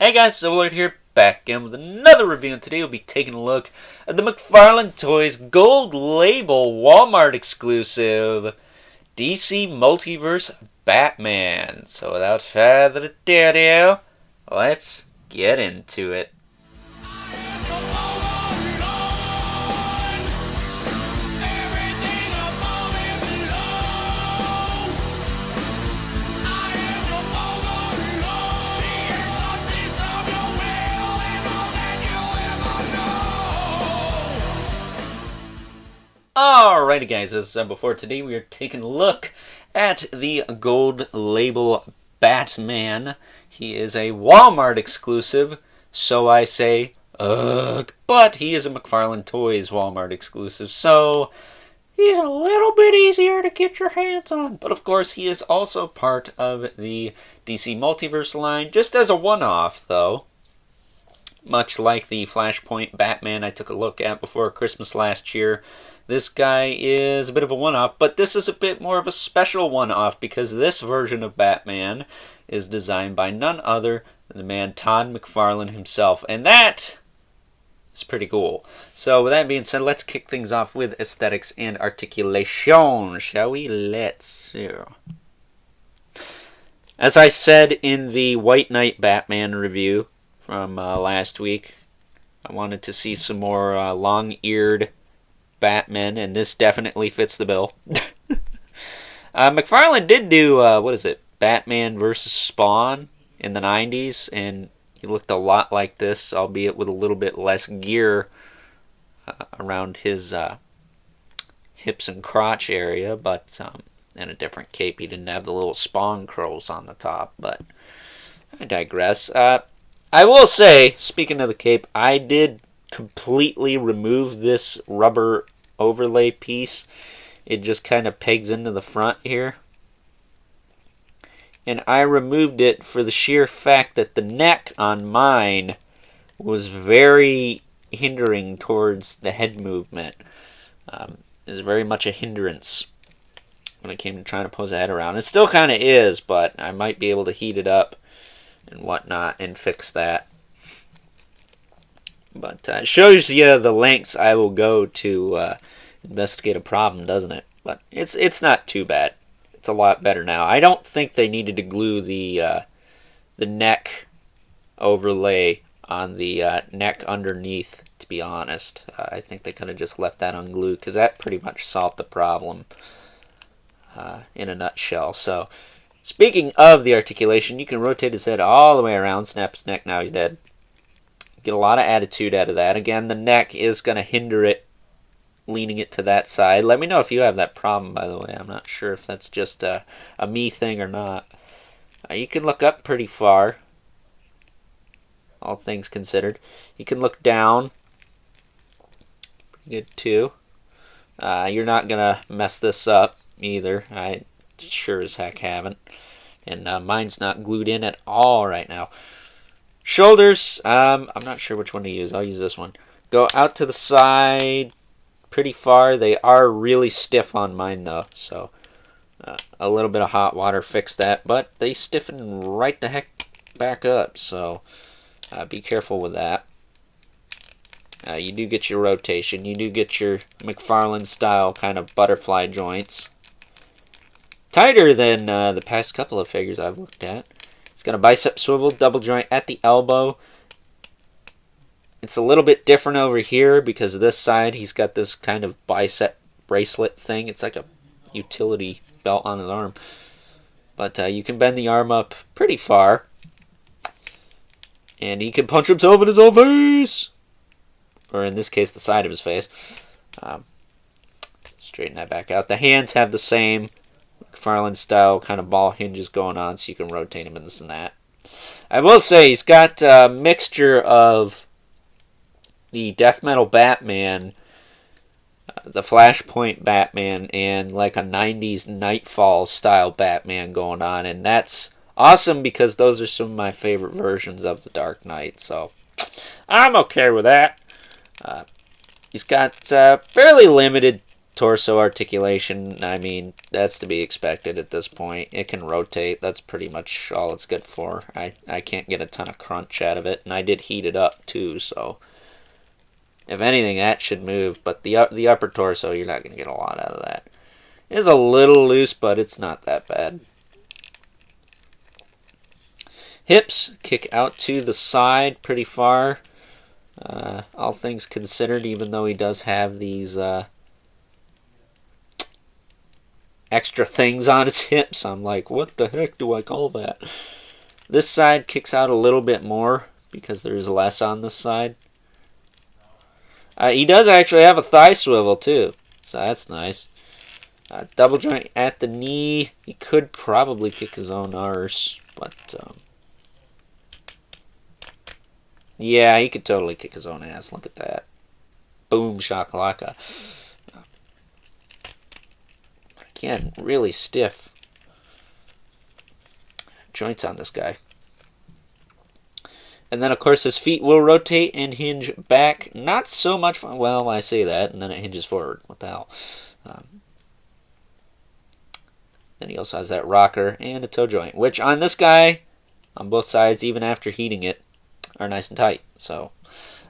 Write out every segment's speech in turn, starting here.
Hey guys, so we're here back again with another review, and today we'll be taking a look at the McFarlane Toys Gold Label Walmart exclusive DC Multiverse Batman. So without further ado, let's get into it. Alrighty guys, as I said before, today we are taking a look at the Gold Label Batman. He is a Walmart exclusive, so I say, ugh, but he is a McFarlane Toys Walmart exclusive, so he's a little bit easier to get your hands on. But of course, he is also part of the DC Multiverse line, just as a one-off though. Much like the Flashpoint Batman I took a look at before Christmas last year. This guy is a bit of a one-off, but this is a bit more of a special one-off because this version of Batman is designed by none other than the man Todd McFarlane himself, and that is pretty cool. So with that being said, let's kick things off with aesthetics and articulation, shall we? Let's see. As I said in the White Knight Batman review from last week, I wanted to see some more long-eared Batman, and this definitely fits the bill. McFarlane did do, Batman versus Spawn in the 90s, and he looked a lot like this, albeit with a little bit less gear around his hips and crotch area, but and a different cape. He didn't have the little Spawn curls on the top, but I digress. I will say, speaking of the cape, I did completely remove this rubber overlay piece. It just kind of pegs into the front here, and I removed it for the sheer fact that the neck on mine was very hindering towards the head movement. It was very much a hindrance when it came to trying to pose the head around. It still kind of is, but I might be able to heat it up and whatnot and fix that. But it shows you the lengths I will go to investigate a problem, doesn't it? But it's not too bad. It's a lot better now. I don't think they needed to glue the neck overlay on the neck underneath, to be honest. I think they could have just left that unglued, because that pretty much solved the problem in a nutshell. So, speaking of the articulation, you can rotate his head all the way around, snap his neck, now he's dead. Get a lot of attitude out of that. Again, the neck is going to hinder it, leaning it to that side. Let me know if you have that problem, by the way. I'm not sure if that's just a me thing or not. You can look up pretty far, all things considered. You can look down. Pretty good, too. You're not going to mess this up, either. I sure as heck haven't. And mine's not glued in at all right now. Shoulders, I'm not sure which one to use. I'll use this one. Go out to the side pretty far. They are really stiff on mine, though. So a little bit of hot water fixed that. But they stiffen right the heck back up. So be careful with that. You do get your rotation. You do get your McFarlane style kind of butterfly joints. Tighter than the past couple of figures I've looked at. It's got a bicep swivel, double joint at the elbow. It's a little bit different over here because this side he's got this kind of bicep bracelet thing. It's like a utility belt on his arm. But you can bend the arm up pretty far. And he can punch himself in his own face. Or in this case, the side of his face. Straighten that back out. The hands have the same McFarlane style kind of ball hinges going on, so you can rotate him and this and that. I will say he's got a mixture of the death metal Batman, the Flashpoint Batman, and like a 90s Nightfall style Batman going on, and that's awesome because those are some of my favorite versions of the Dark Knight, so I'm okay with that. He's got fairly limited torso articulation, I mean, that's to be expected at this point. It can rotate. That's pretty much all it's good for. I can't get a ton of crunch out of it, and I did heat it up too, so if anything, that should move. But the upper torso, you're not going to get a lot out of that. It is a little loose, but it's not that bad. Hips kick out to the side pretty far. All things considered, even though he does have these extra things on his hips, I'm like, what the heck do I call that? This side kicks out a little bit more because there's less on this side. He does actually have a thigh swivel too, so that's nice. Double joint at the knee. He could probably kick his own arse, but yeah, he could totally kick his own ass. Look at that. Boom shakalaka. Again, really stiff joints on this guy. And then, of course, his feet will rotate and hinge back. Not so much fun. Well, I say that, and then it hinges forward. What the hell? Then he also has that rocker and a toe joint, which on this guy, on both sides, even after heating it, are nice and tight. So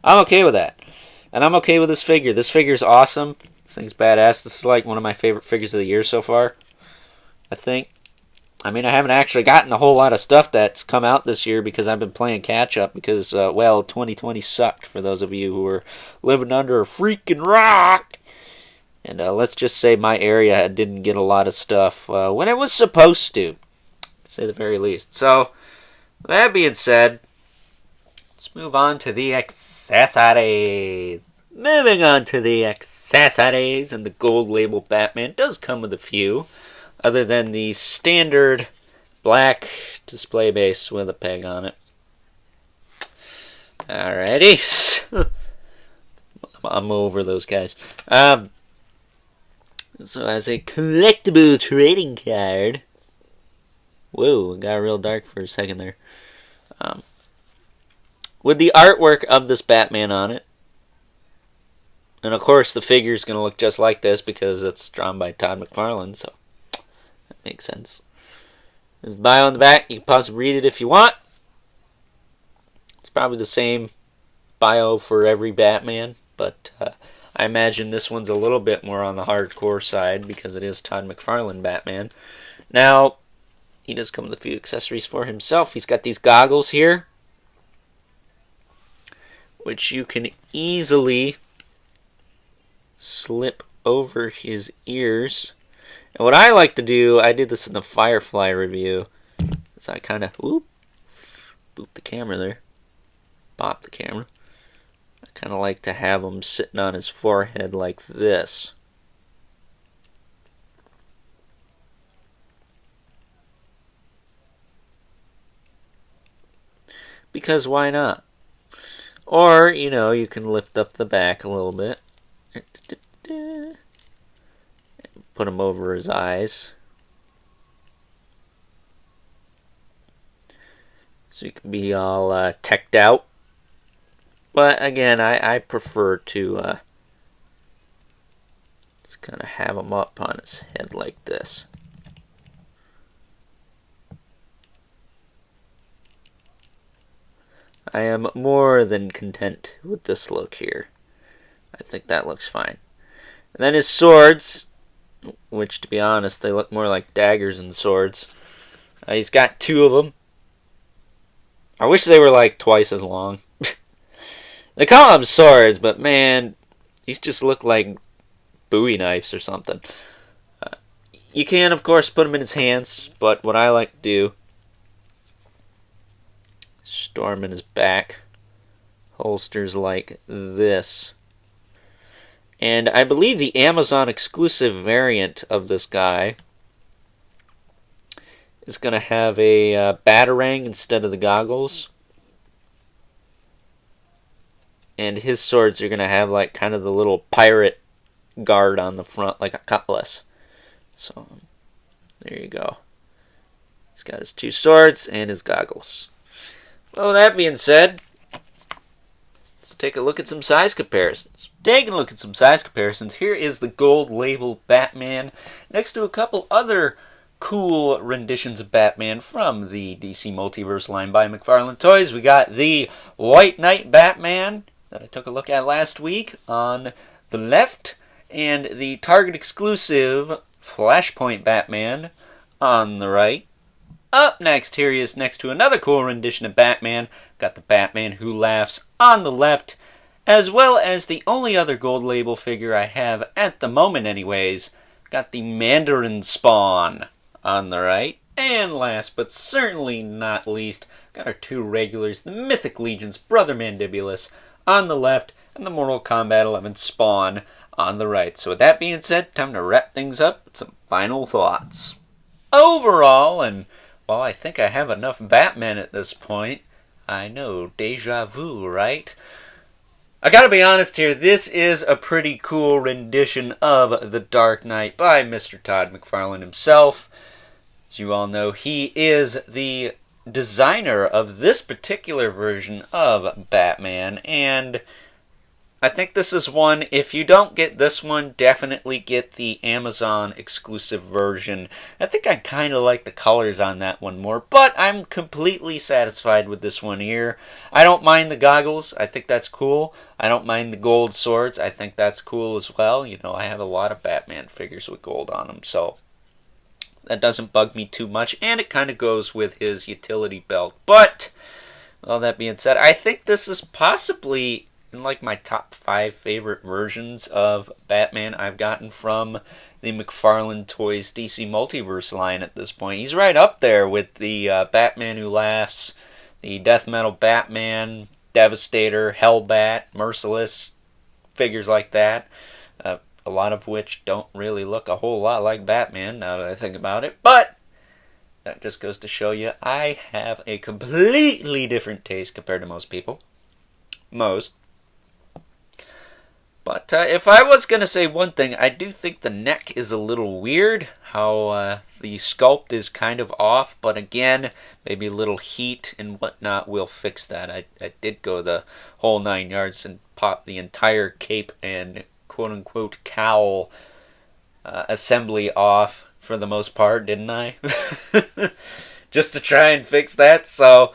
I'm okay with that. And I'm okay with this figure. This figure's awesome. This thing's badass. This is like one of my favorite figures of the year so far, I think. I mean, I haven't actually gotten a whole lot of stuff that's come out this year because I've been playing catch-up because, well, 2020 sucked for those of you who were living under a freaking rock. And let's just say my area didn't get a lot of stuff when it was supposed to say the very least. So, that being said, let's move on to the accessories. Moving on to the accessories, and the gold label Batman does come with a few, other than the standard black display base with a peg on it. Alrighty. I'm over those guys. So as a collectible trading card, whoa, it got real dark for a second there. With the artwork of this Batman on it, and of course the figure is going to look just like this because it's drawn by Todd McFarlane, so that makes sense. There's the bio on the back. You can pause and read it if you want. It's probably the same bio for every Batman, but I imagine this one's a little bit more on the hardcore side because it is Todd McFarlane Batman. Now, he does come with a few accessories for himself. He's got these goggles here, which you can easily slip over his ears. And what I like to do, I did this in the Firefly review, is I kind of, boop the camera there, bop the camera. I kind of like to have him sitting on his forehead like this. Because why not? Or, you know, you can lift up the back a little bit. Put him over his eyes. So you can be all teched out. But again, I prefer to just kind of have him up on his head like this. I am more than content with this look here. I think that looks fine. And then his swords, which to be honest, they look more like daggers than swords. He's got two of them. I wish they were like twice as long. They call them swords, but man, these just look like Bowie knives or something. You can, of course, put them in his hands, but what I like to do, store him in his back. Holsters like this. And I believe the Amazon exclusive variant of this guy is going to have a batarang instead of the goggles. And his swords are going to have like kind of the little pirate guard on the front, like a cutlass. So, there you go. He's got his two swords and his goggles. Well, with that being said, let's take a look at some size comparisons. Taking a look at some size comparisons, here is the gold label Batman next to a couple other cool renditions of Batman from the DC Multiverse line by McFarlane Toys. We got the White Knight Batman that I took a look at last week on the left, and the Target exclusive Flashpoint Batman on the right. Up next, here he is next to another cool rendition of Batman. Got the Batman Who Laughs on the left, as well as the only other gold label figure I have at the moment anyways. Got the Mandarin Spawn on the right. And last but certainly not least, got our two regulars, the Mythic Legion's Brother Mandibulus on the left, and the Mortal Kombat 11 Spawn on the right. So with that being said, time to wrap things up with some final thoughts. Overall, and well, I think I have enough Batman at this point. I know, deja vu, right? I gotta be honest here, this is a pretty cool rendition of The Dark Knight by Mr. Todd McFarlane himself. As you all know, he is the designer of this particular version of Batman, and I think this is one, if you don't get this one, definitely get the Amazon exclusive version. I think I kind of like the colors on that one more, but I'm completely satisfied with this one here. I don't mind the goggles. I think that's cool. I don't mind the gold swords. I think that's cool as well. You know, I have a lot of Batman figures with gold on them, so that doesn't bug me too much, and it kind of goes with his utility belt. But, all that being said, I think this is possibly in like my top 5 favorite versions of Batman I've gotten from the McFarlane Toys DC Multiverse line at this point. He's right up there with the Batman Who Laughs, the Death Metal Batman, Devastator, Hellbat, Merciless, figures like that. A lot of which don't really look a whole lot like Batman now that I think about it. But that just goes to show you I have a completely different taste compared to most people. But if I was going to say one thing, I do think the neck is a little weird. How the sculpt is kind of off. But again, maybe a little heat and whatnot will fix that. I did go the whole 9 yards and pop the entire cape and quote-unquote cowl assembly off for the most part, didn't I? Just to try and fix that, so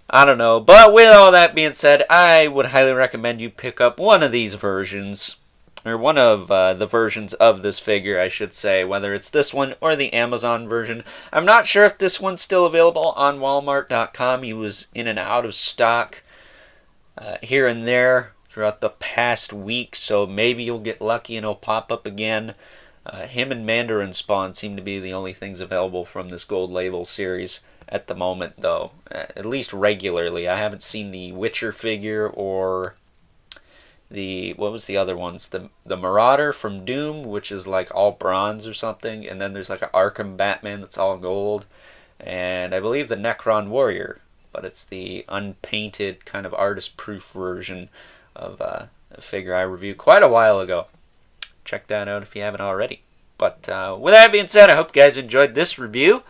I don't know. But with all that being said, I would highly recommend you pick up one of these versions, or one of the versions of this figure, I should say, whether it's this one or the Amazon version. I'm not sure if this one's still available on Walmart.com. He was in and out of stock here and there throughout the past week, so maybe you'll get lucky and it'll pop up again. Him and Mandarin Spawn seem to be the only things available from this gold label series at the moment, though. At least regularly. I haven't seen the Witcher figure or the, what was the other ones? The Marauder from Doom, which is like all bronze or something, and then there's like an Arkham Batman that's all gold, and I believe the Necron Warrior, but it's the unpainted kind of artist-proof version of a figure I reviewed quite a while ago. Check that out if you haven't already. But with that being said, I hope you guys enjoyed this review.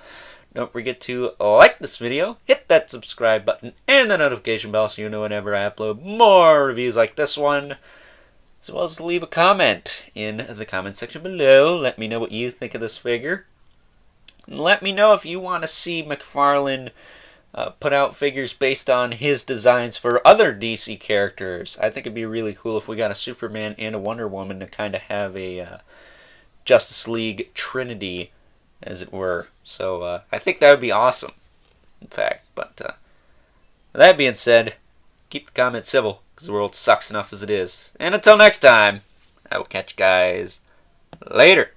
Don't forget to like this video, hit that subscribe button, and the notification bell so you know whenever I upload more reviews like this one. As well as leave a comment in the comment section below. Let me know what you think of this figure. And let me know if you want to see McFarlane put out figures based on his designs for other DC characters. I think it'd be really cool if we got a Superman and a Wonder Woman to kind of have a Justice League trinity, as it were. So I think that would be awesome, in fact. But with that being said, keep the comments civil, because the world sucks enough as it is. And until next time, I will catch you guys later.